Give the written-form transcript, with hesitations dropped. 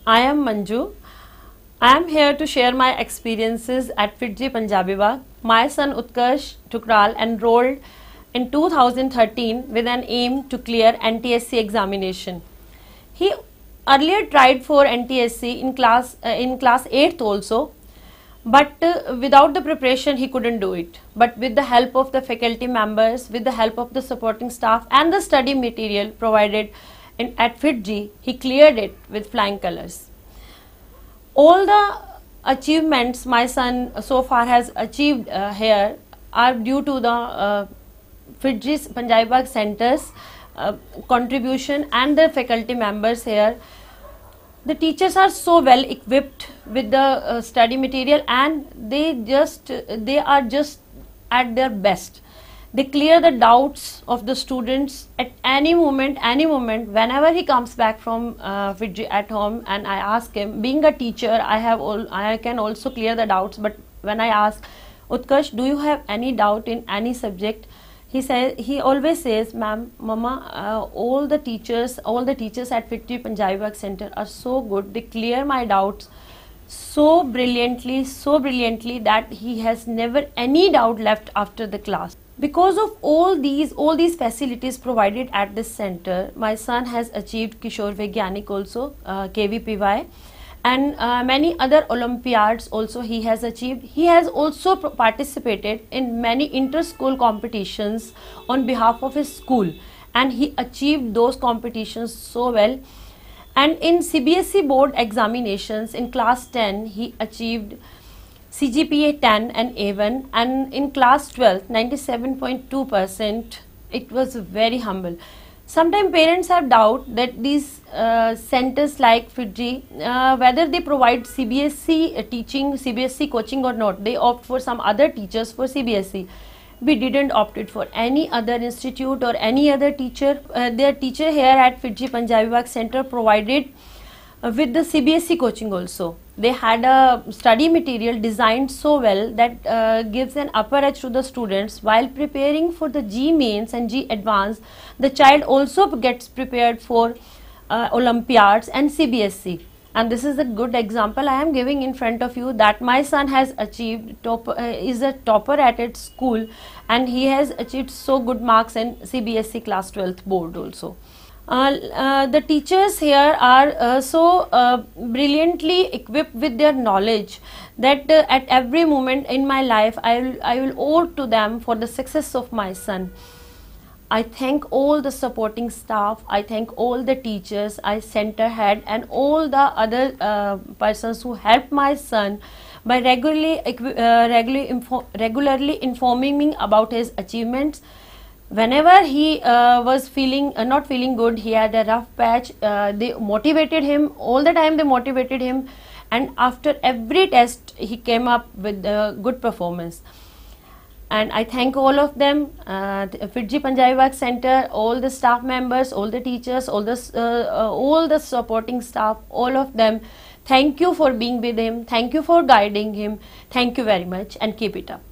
I am Manju. I am here to share my experiences at FIITJEE Punjabi Bagh. My son Utkarsh Thukral enrolled in 2013 with an aim to clear NTSC examination. He earlier tried for NTSC in class 8th also, but without the preparation he couldn't do it. But with the help of the faculty members, with the help of the supporting staff and the study material provided at FIITJEE, he cleared it with flying colors. All the achievements my son so far has achieved here are due to the FIITJEE Punjabi Bagh Center's contribution and the faculty members here. The teachers are so well equipped with the study material, and they are just at their best. They clear the doubts of the students at any moment, whenever he comes back from FIITJEE at home, and I ask him, being a teacher, I can also clear the doubts, but when I ask, Utkarsh, do you have any doubt in any subject? He always says, ma'am, mama, all the teachers at FIITJEE Punjabi Bagh Center are so good. They clear my doubts so brilliantly that he has never any doubt left after the class. Because of all these facilities provided at this center, my son has achieved Kishore Vigyanik also, KVPY, and many other Olympiads also he has achieved. He has also participated in many inter-school competitions on behalf of his school, and he achieved those competitions so well. And in CBSE board examinations in class 10, he achieved CGPA 10 and A1, and in class 12, 97.2%. It was very humble. Sometimes parents have doubt that these centers like FIITJEE, whether they provide CBSE teaching, CBSE coaching or not. They opt for some other teachers for CBSE. We didn't opt it for any other institute or any other teacher. Their teacher here at FIITJEE Punjabi Bagh Center provided with the CBSE coaching also. They had a study material designed so well that gives an upper edge to the students. While preparing for the G Mains and G Advanced, the child also gets prepared for Olympiads and CBSE. And this is a good example I am giving in front of you, that my son has achieved is a topper at its school, and he has achieved so good marks in CBSE class 12th board also. The teachers here are so brilliantly equipped with their knowledge that at every moment in my life I will owe to them for the success of my son. I thank all the supporting staff, I thank all the teachers, center head, and all the other persons who helped my son by regularly informing me about his achievements. Whenever he was not feeling good, he had a rough patch, they motivated him all the time. They motivated him, and after every test he came up with a good performance. And I thank all of them, FIITJEE Punjabi Bagh Center, all the staff members, all the teachers, all the supporting staff, all of them. Thank you for being with him. Thank you for guiding him. Thank you very much, and keep it up.